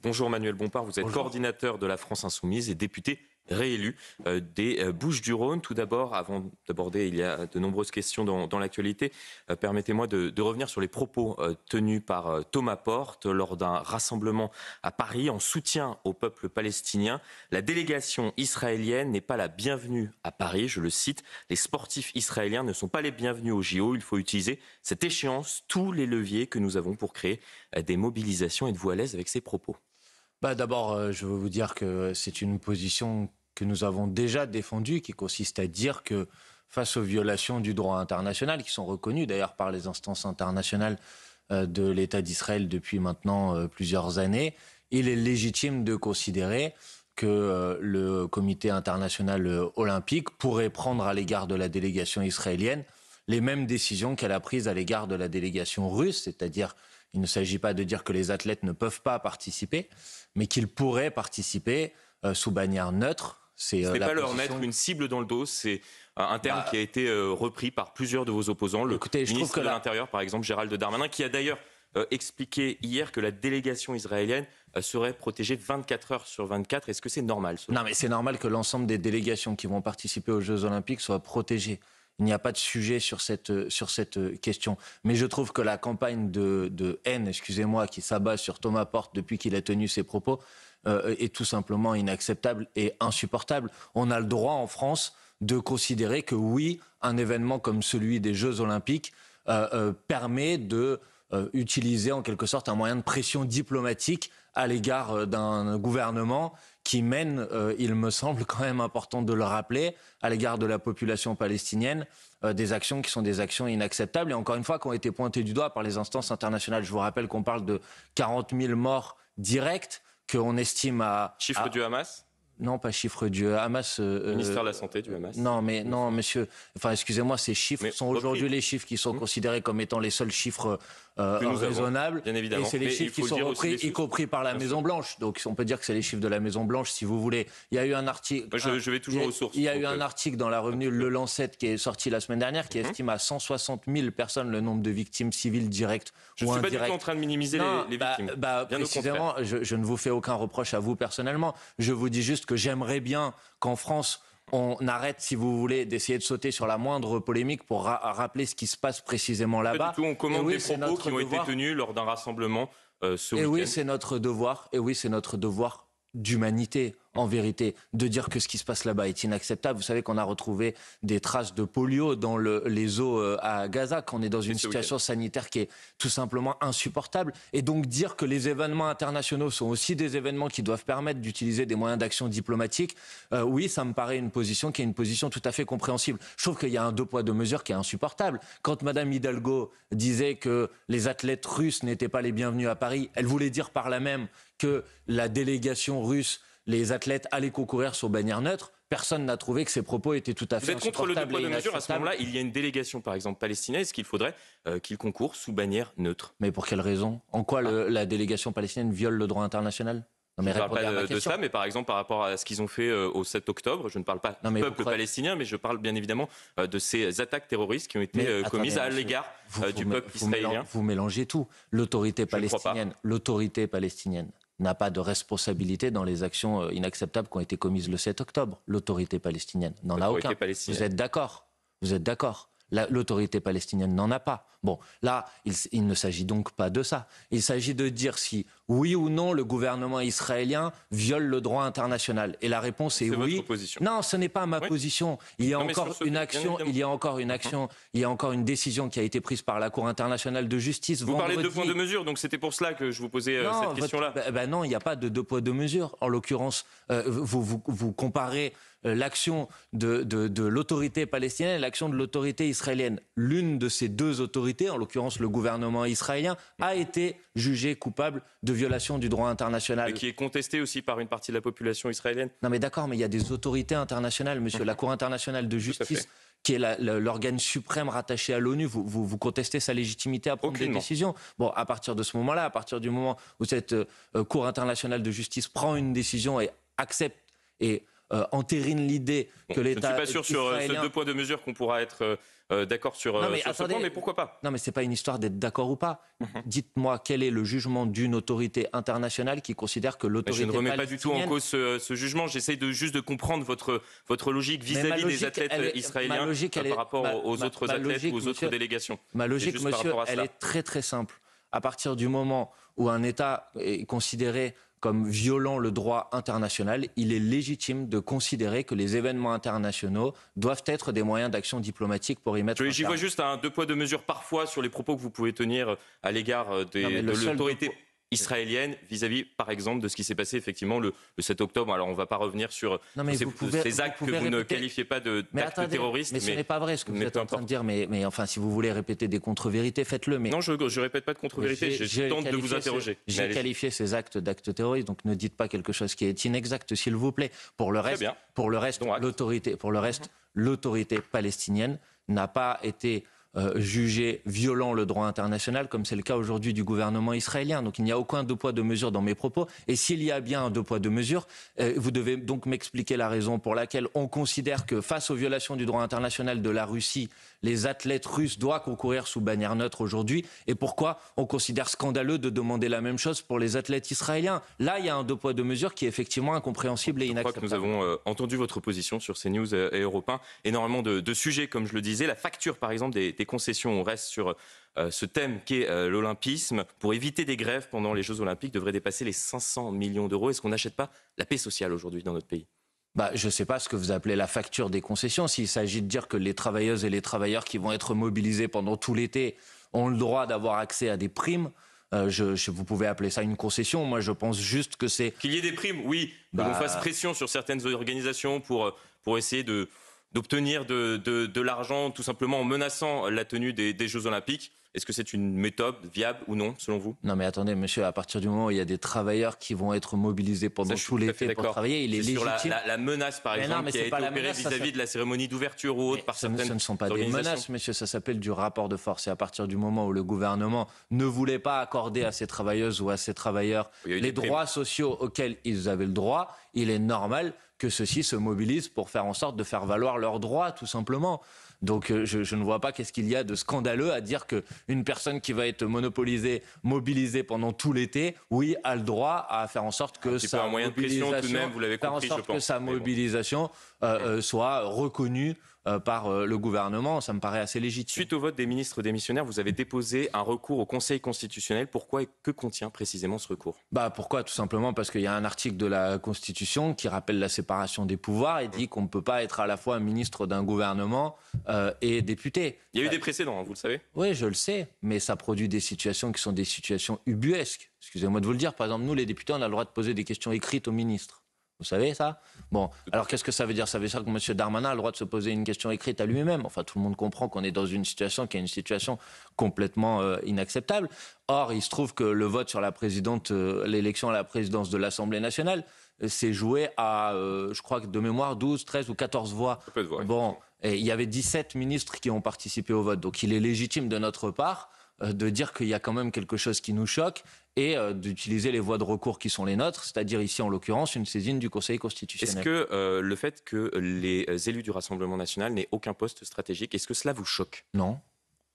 Bonjour Manuel Bompard, vous êtes coordinateur de la France Insoumise et député réélu des Bouches-du-Rhône. Tout d'abord, avant d'aborder, il y a de nombreuses questions dans l'actualité, permettez-moi de revenir sur les propos tenus par Thomas Porte lors d'un rassemblement à Paris en soutien au peuple palestinien. La délégation israélienne n'est pas la bienvenue à Paris, je le cite. Les sportifs israéliens ne sont pas les bienvenus au JO. Il faut utiliser cette échéance, tous les leviers que nous avons pour créer des mobilisations. Êtes-vous à l'aise avec ces propos ? D'abord, je veux vous dire que c'est une position que nous avons déjà défendue, qui consiste à dire que face aux violations du droit international, qui sont reconnues d'ailleurs par les instances internationales de l'État d'Israël depuis maintenant plusieurs années, il est légitime de considérer que le comité international olympique pourrait prendre à l'égard de la délégation israélienne les mêmes décisions qu'elle a prises à l'égard de la délégation russe, c'est-à-dire il ne s'agit pas de dire que les athlètes ne peuvent pas participer, mais qu'ils pourraient participer sous bannière neutre. Ce n'est pas leur mettre une cible dans le dos, c'est un terme qui a été repris par plusieurs de vos opposants. Le ministre de l'Intérieur, par exemple, Gérald Darmanin, qui a d'ailleurs expliqué hier que la délégation israélienne serait protégée 24 heures sur 24. Est-ce que c'est normal ? Non, mais c'est normal que l'ensemble des délégations qui vont participer aux Jeux Olympiques soient protégées. Il n'y a pas de sujet sur cette question. Mais je trouve que la campagne de haine, qui s'abat sur Thomas Porte depuis qu'il a tenu ses propos, est tout simplement inacceptable et insupportable. On a le droit en France de considérer que oui, un événement comme celui des Jeux Olympiques permet de utiliser en quelque sorte un moyen de pression diplomatique à l'égard d'un gouvernement qui mène, il me semble quand même important de le rappeler, à l'égard de la population palestinienne, des actions qui sont des actions inacceptables et encore une fois qui ont été pointées du doigt par les instances internationales. Je vous rappelle qu'on parle de 40 000 morts directs, qu'on estime à... Chiffre du Hamas ? Non, pas chiffre du Hamas. Ministère de la Santé du Hamas. Non, monsieur. Enfin, excusez-moi, ces chiffres sont aujourd'hui les chiffres qui sont considérés comme étant les seuls chiffres raisonnables. Bien évidemment. Et c'est les chiffres qui sont repris, y compris par la Maison-Blanche. Donc, on peut dire que c'est les chiffres de la Maison-Blanche, si vous voulez. Il y a eu un article. Je vais toujours aux sources. Il y a eu un article dans la revue Le Lancet qui est sorti la semaine dernière qui estime à 160 000 personnes le nombre de victimes civiles directes ou indirectes. Je ne suis pas du tout en train de minimiser les victimes. Précisément, je ne vous fais aucun reproche à vous personnellement. Je vous dis juste que j'aimerais bien qu'en France, on arrête, si vous voulez, d'essayer de sauter sur la moindre polémique pour rappeler ce qui se passe précisément là-bas. Pas du tout, on commande des propos qui ont été tenus lors d'un rassemblement ce week-end. Et oui, c'est notre devoir. Et oui, c'est notre devoir d'humanité, en vérité, de dire que ce qui se passe là-bas est inacceptable. Vous savez qu'on a retrouvé des traces de polio dans les eaux à Gaza, qu'on est dans une situation sanitaire qui est tout simplement insupportable. Et donc dire que les événements internationaux sont aussi des événements qui doivent permettre d'utiliser des moyens d'action diplomatique, oui, ça me paraît une position qui est une position tout à fait compréhensible. Je trouve qu'il y a un deux poids, deux mesures qui est insupportable. Quand Madame Hidalgo disait que les athlètes russes n'étaient pas les bienvenus à Paris, elle voulait dire par là même que la délégation russe, les athlètes allaient concourir sur bannière neutre. Personne n'a trouvé que ces propos étaient tout à fait insupportables. Vous êtes contre le deux poids, deux mesures. À ce moment-là, il y a une délégation, par exemple, palestinienne. Est-ce qu'il faudrait qu'il concourt sous bannière neutre ? Mais pour quelle raison ? En quoi la délégation palestinienne viole le droit international ? Je ne parle pas de ça, mais par exemple par rapport à ce qu'ils ont fait au 7 octobre, je ne parle pas du peuple palestinien, mais je parle bien évidemment de ces attaques terroristes qui ont été commises à l'égard du peuple israélien. Vous mélangez tout. L'autorité palestinienne n'a pas de responsabilité dans les actions inacceptables qui ont été commises le 7 octobre. L'autorité palestinienne n'en a aucun. Vous êtes d'accord ? L'autorité palestinienne n'en a pas. Bon, là, il ne s'agit donc pas de ça. Il s'agit de dire si, oui ou non, le gouvernement israélien viole le droit international. Et la réponse est oui. Votre position. Non, ce n'est pas ma position. Il y a encore une décision qui a été prise par la Cour internationale de justice vendredi. Vous parlez de deux points de mesure, donc c'était pour cela que je vous posais cette question-là. Non, il n'y a pas de deux poids, deux mesures. En l'occurrence, vous comparez l'action de l'autorité palestinienne et l'action de l'autorité israélienne. L'une de ces deux autorités, en l'occurrence le gouvernement israélien, a été jugée coupable de violation du droit international. Et qui est contestée aussi par une partie de la population israélienne. Non mais d'accord, mais il y a des autorités internationales, monsieur. La Cour internationale de justice, qui est l'organe suprême rattaché à l'ONU, vous contestez sa légitimité à prendre des décisions. Bon, à partir de ce moment-là, à partir du moment où cette Cour internationale de justice prend une décision et accepte et entérine l'idée que l'État israélien... Je ne suis pas sûr sur ce deux poids deux mesures qu'on pourra être d'accord sur ce point, mais pourquoi pas? Non, mais c'est pas une histoire d'être d'accord ou pas. Dites-moi quel est le jugement d'une autorité internationale qui considère que l'autorité palestinienne... Je ne remets pas du tout en palestinienne... cause ce jugement. J'essaye juste de comprendre votre logique vis-à-vis des athlètes israéliens par rapport aux autres athlètes ou aux autres délégations. Ma logique, monsieur, elle est très très simple. À partir du moment où un État est considéré comme violant le droit international, il est légitime de considérer que les événements internationaux doivent être des moyens d'action diplomatique pour y mettre un terme. J'y vois juste un deux poids deux mesures parfois sur les propos que vous pouvez tenir à l'égard de l'autorité israélienne vis-à-vis, par exemple, de ce qui s'est passé effectivement le 7 octobre. Alors on ne va pas revenir sur ces actes que vous ne qualifiez pas d'actes terroristes. Mais ce n'est pas vrai ce que vous êtes en train de dire. Mais enfin, si vous voulez répéter des contre-vérités, faites-le. Mais... Non, je ne répète pas de contre-vérités. Je tente de vous interroger. J'ai qualifié ces actes d'actes terroristes, donc ne dites pas quelque chose qui est inexact, s'il vous plaît. Pour le reste, l'autorité palestinienne n'a pas été jugé violant le droit international, comme c'est le cas aujourd'hui du gouvernement israélien. Donc il n'y a aucun deux poids deux mesures dans mes propos. Et s'il y a bien un deux poids deux mesures, vous devez donc m'expliquer la raison pour laquelle on considère que face aux violations du droit international de la Russie, les athlètes russes doivent concourir sous bannière neutre aujourd'hui, et pourquoi on considère scandaleux de demander la même chose pour les athlètes israéliens. Là, il y a un deux poids deux mesures qui est effectivement incompréhensible et inacceptable. Je crois que nous avons entendu votre position sur CNews et Europe 1. Énormément de sujets, comme je le disais. La facture, par exemple, des concessions. On reste sur ce thème qu'est l'olympisme. Pour éviter des grèves pendant les Jeux Olympiques, devrait dépasser les 500 millions d'euros. Est-ce qu'on n'achète pas la paix sociale aujourd'hui dans notre pays ? Je ne sais pas ce que vous appelez la facture des concessions. S'il s'agit de dire que les travailleuses et les travailleurs qui vont être mobilisés pendant tout l'été ont le droit d'avoir accès à des primes, vous pouvez appeler ça une concession. Moi, je pense juste que c'est... Qu'il y ait des primes, oui. Que l'on fasse pression sur certaines organisations pour essayer d'obtenir de l'argent, tout simplement en menaçant la tenue des Jeux Olympiques. Est-ce que c'est une méthode viable ou non, selon vous ? Non, mais attendez, monsieur, à partir du moment où il y a des travailleurs qui vont être mobilisés pendant tout l'été pour travailler, il est légitime... Sur la menace, par exemple, qui a été opérée vis-à-vis de la cérémonie d'ouverture ou autre par certaines ce ne sont pas des menaces, monsieur, ça s'appelle du rapport de force. Et à partir du moment où le gouvernement ne voulait pas accorder à ces travailleuses ou à ces travailleurs les droits sociaux auxquels ils avaient le droit, il est normal que ceux-ci se mobilisent pour faire en sorte de faire valoir leurs droits, tout simplement. Donc je ne vois pas qu'est-ce qu'il y a de scandaleux à dire qu'une personne qui va être mobilisée pendant tout l'été, oui, a le droit à faire en sorte que sa mobilisation soit reconnue par le gouvernement. Ça me paraît assez légitime. Suite au vote des ministres démissionnaires, vous avez déposé un recours au Conseil constitutionnel. Pourquoi et que contient précisément ce recours ? Pourquoi ? Tout simplement parce qu'il y a un article de la Constitution qui rappelle la séparation des pouvoirs et dit qu'on ne peut pas être à la fois ministre d'un gouvernement et député. Il y a eu des précédents, vous le savez ? Oui, je le sais, mais ça produit des situations qui sont des situations ubuesques. Excusez-moi de vous le dire. Par exemple, nous, les députés, on a le droit de poser des questions écrites aux ministres. Vous savez ça ? Bon, alors qu'est-ce que ça veut dire ? Ça veut dire que M. Darmanin a le droit de se poser une question écrite à lui-même. Enfin, tout le monde comprend qu'on est dans une situation qui est une situation complètement inacceptable. Or, il se trouve que le vote sur l'élection à la présidence de l'Assemblée nationale s'est joué à, je crois que de mémoire, 12, 13 ou 14 voix. Bon, et il y avait 17 ministres qui ont participé au vote. Donc il est légitime de notre part de dire qu'il y a quand même quelque chose qui nous choque et d'utiliser les voies de recours qui sont les nôtres, c'est-à-dire ici en l'occurrence une saisine du Conseil constitutionnel. Est-ce que le fait que les élus du Rassemblement national n'aient aucun poste stratégique, est-ce que cela vous choque ? Non.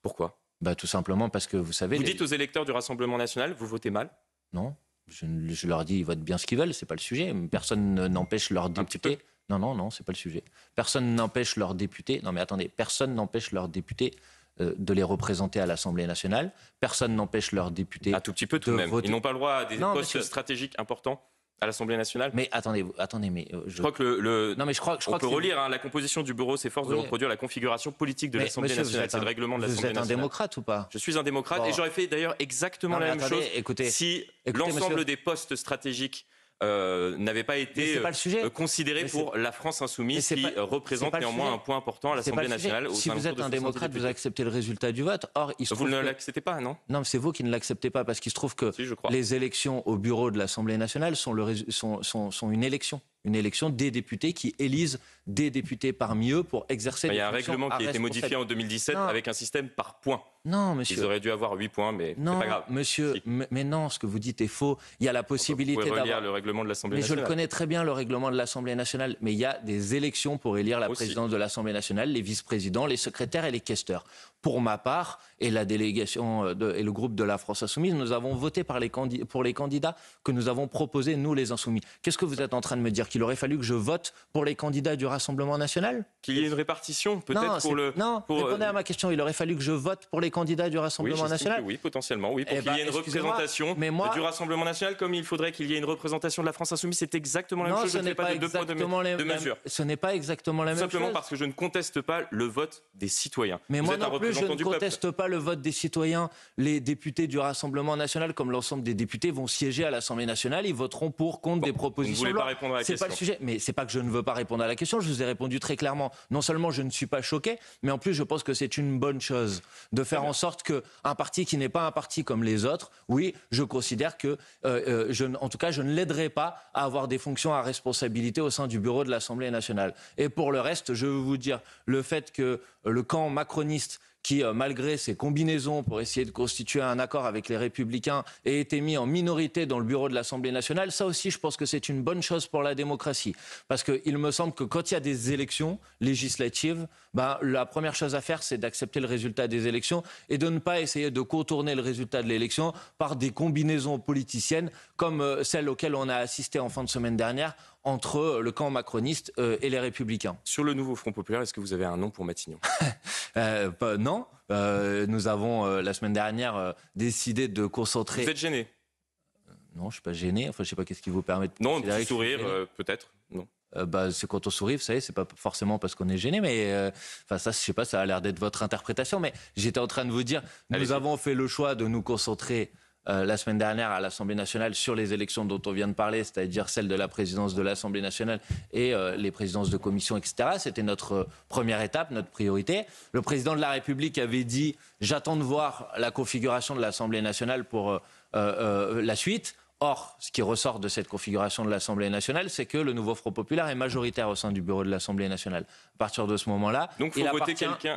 Pourquoi ? Tout simplement parce que vous savez... Vous dites aux électeurs du Rassemblement national, vous votez mal ? Non, je leur dis ils votent bien ce qu'ils veulent, c'est pas le sujet. Personne n'empêche leurs députés... Non, c'est pas le sujet. Personne n'empêche leurs députés... Non mais attendez, personne n'empêche leurs députés de les représenter à l'Assemblée nationale. Personne n'empêche leurs députés... Un tout petit peu tout de même. Voter. Ils n'ont pas le droit à des postes stratégiques importants à l'Assemblée nationale. Mais attendez, mais je crois que on peut relire la composition du bureau s'efforce de reproduire la configuration politique de l'Assemblée nationale. C'est le règlement de l'Assemblée nationale. Vous êtes un démocrate ou pas ? Je suis un démocrate et j'aurais fait d'ailleurs exactement la même chose si l'ensemble des postes stratégiques n'avait pas été considéré pour la France insoumise qui représente néanmoins un point important à l'Assemblée nationale. Si vous êtes un démocrate, vous acceptez le résultat du vote. Or, vous ne l'acceptez pas, non ? Non, c'est vous qui ne l'acceptez pas parce qu'il se trouve que les élections au bureau de l'Assemblée nationale sont une élection. une élection des députés qui élisent des députés parmi eux pour exercer des fonctions. Il y a un règlement qui a été modifié en 2017 avec un système par points. Non, monsieur. Ils auraient dû avoir 8 points, mais c'est pas grave. Monsieur, Si. mais non, ce que vous dites est faux. Il y a la possibilité d'avoir... Vous pouvez relire d'avoir... le règlement de l'Assemblée Mais nationale. je le connais très bien, le règlement de l'Assemblée nationale. Mais il y a des élections pour élire la présidence de l'Assemblée nationale, les vice-présidents, les secrétaires et les questeurs. Pour ma part, et la délégation et le groupe de la France Insoumise, nous avons voté pour les candidats que nous avons proposés, nous les Insoumis. Qu'est-ce que vous êtes en train de me dire? Qu'il aurait fallu que je vote pour les candidats du Rassemblement national? Qu'il y ait une répartition, peut-être pour le... Non, répondez à ma question. Il aurait fallu que je vote pour les candidats du Rassemblement national? Oui, potentiellement, oui. Pour qu'il y ait une représentation du Rassemblement national, comme il faudrait qu'il y ait une représentation de la France Insoumise, c'est exactement la même chose. Ce n'est pas exactement la même chose. Ce n'est pas exactement la même chose. Simplement parce que je ne conteste pas le vote des citoyens. Mais moi non plus, je ne conteste pas le vote des citoyens. Les députés du Rassemblement national, comme l'ensemble des députés, vont siéger à l'Assemblée nationale. Ils voteront pour, contre des propositions. Vous ne voulez pas répondre à la question. C'est pas le sujet. Mais c'est pas que je ne veux pas répondre à la question. Je vous ai répondu très clairement. Non seulement je ne suis pas choqué, mais en plus je pense que c'est une bonne chose de faire en sorte qu'un parti qui n'est pas un parti comme les autres, oui, je considère que, en tout cas, je ne l'aiderai pas à avoir des fonctions à responsabilité au sein du bureau de l'Assemblée nationale. Et pour le reste, je veux vous dire, le fait que le camp macroniste qui, malgré ses combinaisons pour essayer de constituer un accord avec les Républicains, ait été mis en minorité dans le bureau de l'Assemblée nationale, ça aussi, je pense que c'est une bonne chose pour la démocratie. Parce qu'il me semble que quand il y a des élections législatives, la première chose à faire, c'est d'accepter le résultat des élections et de ne pas essayer de contourner le résultat de l'élection par des combinaisons politiciennes comme celles auxquelles on a assisté en fin de semaine dernière entre le camp macroniste et les Républicains. Sur le nouveau Front populaire, est-ce que vous avez un nom pour Matignon? Non. Nous avons, la semaine dernière, décidé de concentrer... Vous êtes gêné? Non, je ne suis pas gêné. Enfin, je ne sais pas qu'est-ce qui vous permet de... Non, un petit sourire, peut-être. Non. C'est quand on sourit, vous savez, c'est pas forcément parce qu'on est gêné, mais ça, je sais pas, ça a l'air d'être votre interprétation. Mais j'étais en train de vous dire, nous avons fait le choix de nous concentrer la semaine dernière à l'Assemblée nationale sur les élections dont on vient de parler, c'est-à-dire celle de la présidence de l'Assemblée nationale et les présidences de commission, etc. C'était notre première étape, notre priorité. Le président de la République avait dit « j'attends de voir la configuration de l'Assemblée nationale pour la suite ». Or, ce qui ressort de cette configuration de l'Assemblée nationale, c'est que le nouveau Front populaire est majoritaire au sein du bureau de l'Assemblée nationale. À partir de ce moment-là, donc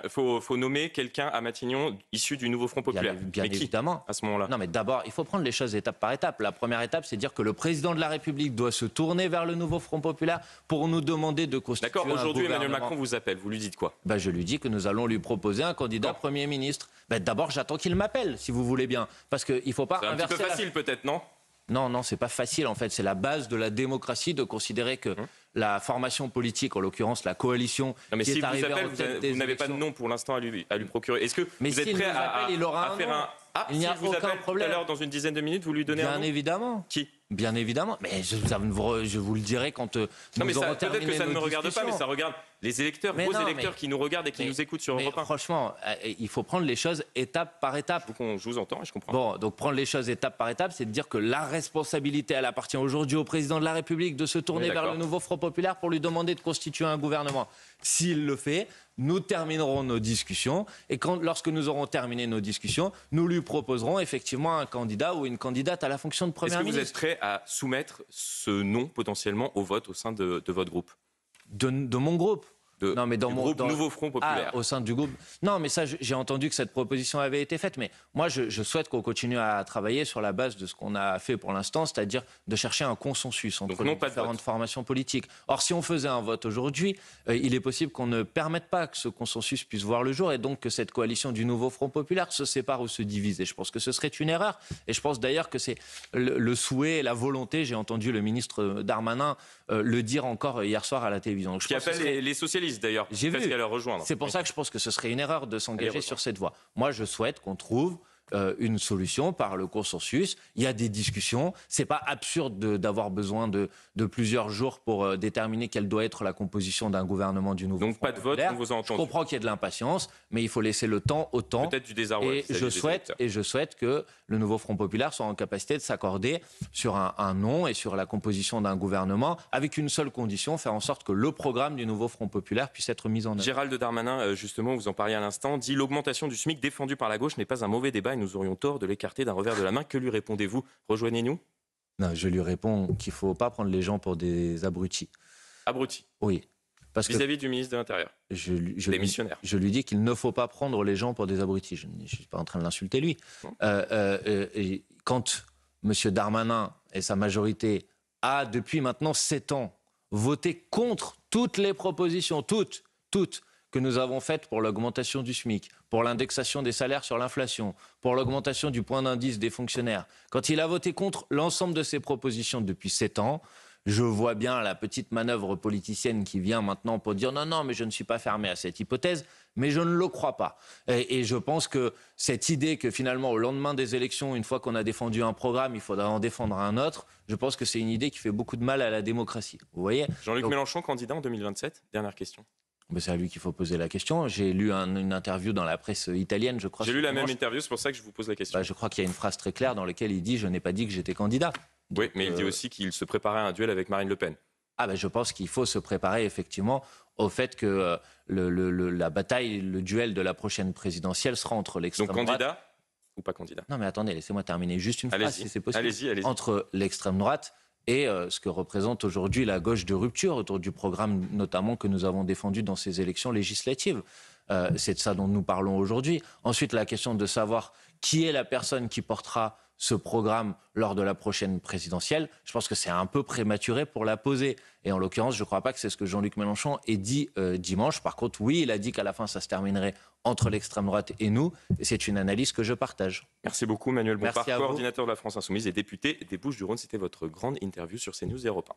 faut nommer quelqu'un à Matignon issu du nouveau Front populaire. Bien évidemment. À ce moment-là. Non, mais d'abord, il faut prendre les choses étape par étape. La première étape, c'est dire que le président de la République doit se tourner vers le nouveau Front populaire pour nous demander de constituer un gouvernement. D'accord. Aujourd'hui, Emmanuel Macron vous appelle. Vous lui dites quoi? Je lui dis que nous allons lui proposer un candidat Premier ministre. D'abord, j'attends qu'il m'appelle, si vous voulez bien, parce qu'il ne faut pas inverser. C'est un petit peu facile, peut-être, non? Non, c'est pas facile en fait. C'est la base de la démocratie de considérer que la formation politique, en l'occurrence la coalition, mais qui si est arrivée vous en tête des vous n'avez pas de nom pour l'instant à lui procurer. Est-ce que vous êtes prêt à faire un... il n'y a vous aucun appelle problème. Tout à l'heure, dans une dizaine de minutes, vous lui donnez un nom? Bien évidemment. Qui? Bien évidemment. Mais je vous le dirai quand nous aurons terminé nos discussions. Peut-être que ça ne me regarde pas, mais ça regarde les électeurs, vos électeurs qui nous regardent et qui nous écoutent sur Europe 1. Franchement, il faut prendre les choses étape par étape. Je vous entends et je comprends. Bon, donc prendre les choses étape par étape, c'est de dire que la responsabilité, elle appartient aujourd'hui au président de la République de se tourner vers le nouveau Front populaire pour lui demander de constituer un gouvernement. S'il le fait, nous terminerons nos discussions et lorsque nous aurons terminé nos discussions, nous lui proposerons effectivement un candidat ou une candidate à la fonction de Premier ministre. Est-ce que vous êtes prêt à soumettre ce nom potentiellement au vote au sein de votre groupe? De mon groupe? Non, mais dans Nouveau Front populaire. Au sein du groupe. Non, mais ça, j'ai entendu que cette proposition avait été faite. Mais moi, je souhaite qu'on continue à travailler sur la base de ce qu'on a fait pour l'instant, c'est-à-dire de chercher un consensus entre les différentes formations politiques. Or, si on faisait un vote aujourd'hui, il est possible qu'on ne permette pas que ce consensus puisse voir le jour et donc que cette coalition du Nouveau Front populaire se sépare ou se divise. Et je pense que ce serait une erreur. Et je pense d'ailleurs que c'est le souhait et la volonté. J'ai entendu le ministre Darmanin le dire encore hier soir à la télévision. Qui appelle les socialistes d'ailleurs, presque à leur rejoindre. C'est pour ça que je pense que ce serait une erreur de s'engager sur cette voie. Moi, je souhaite qu'on trouve une solution par le consensus. Il y a des discussions. C'est pas absurde d'avoir besoin de plusieurs jours pour déterminer quelle doit être la composition d'un gouvernement du nouveau. Donc pas de vote, on vous a entendu. Je comprends qu'il y ait de l'impatience, mais il faut laisser le temps au temps. Peut-être du désarroi. Et je souhaite que le nouveau Front populaire soit en capacité de s'accorder sur un nom et sur la composition d'un gouvernement, avec une seule condition, faire en sorte que le programme du nouveau Front populaire puisse être mis en œuvre. Gérald Darmanin, justement, vous en parliez à l'instant, dit l'augmentation du SMIC défendue par la gauche n'est pas un mauvais débat et nous aurions tort de l'écarter d'un revers de la main. Que lui répondez-vous? Rejoignez-nous. Non, je lui réponds qu'il ne faut pas prendre les gens pour des abrutis. Abruti. Oui. Parce que Vis-à-vis du ministre de l'Intérieur. Démissionnaire. Je lui dis qu'il ne faut pas prendre les gens pour des abrutis. Je ne suis pas en train de l'insulter, lui. Et quand M. Darmanin et sa majorité a, depuis maintenant 7 ans, voté contre toutes les propositions, toutes, que nous avons faites pour l'augmentation du SMIC, pour l'indexation des salaires sur l'inflation, pour l'augmentation du point d'indice des fonctionnaires, quand il a voté contre l'ensemble de ces propositions depuis 7 ans, je vois bien la petite manœuvre politicienne qui vient maintenant pour dire non, mais je ne suis pas fermé à cette hypothèse, mais je ne le crois pas. Et je pense que cette idée que finalement, au lendemain des élections, une fois qu'on a défendu un programme, il faudra en défendre un autre, je pense que c'est une idée qui fait beaucoup de mal à la démocratie. Vous voyez ? Jean-Luc Mélenchon, candidat en 2027 ? Dernière question. Ben c'est à lui qu'il faut poser la question. J'ai lu une interview dans la presse italienne, je crois. J'ai lu la même interview, c'est pour ça que je vous pose la question. Ben, je crois qu'il y a une phrase très claire dans laquelle il dit « Je n'ai pas dit que j'étais candidat ». Oui, mais il dit aussi qu'il se préparait à un duel avec Marine Le Pen. Ah ben je pense qu'il faut se préparer effectivement au fait que la bataille, le duel de la prochaine présidentielle sera entre l'extrême droite... Donc candidat ou pas candidat ? Non mais attendez, laissez-moi terminer juste une phrase si c'est possible. Allez-y. Entre l'extrême droite et ce que représente aujourd'hui la gauche de rupture autour du programme notamment que nous avons défendu dans ces élections législatives. C'est de ça dont nous parlons aujourd'hui. Ensuite, la question de savoir qui est la personne qui portera ce programme lors de la prochaine présidentielle, je pense que c'est un peu prématuré pour la poser. Et en l'occurrence, je ne crois pas que c'est ce que Jean-Luc Mélenchon ait dit dimanche. Par contre, oui, il a dit qu'à la fin, ça se terminerait entre l'extrême droite et nous. Et c'est une analyse que je partage. Merci beaucoup, Manuel Bompard, Merci à vous. coordinateur de la France Insoumise et député des Bouches-du-Rhône. C'était votre grande interview sur CNews et Europe 1.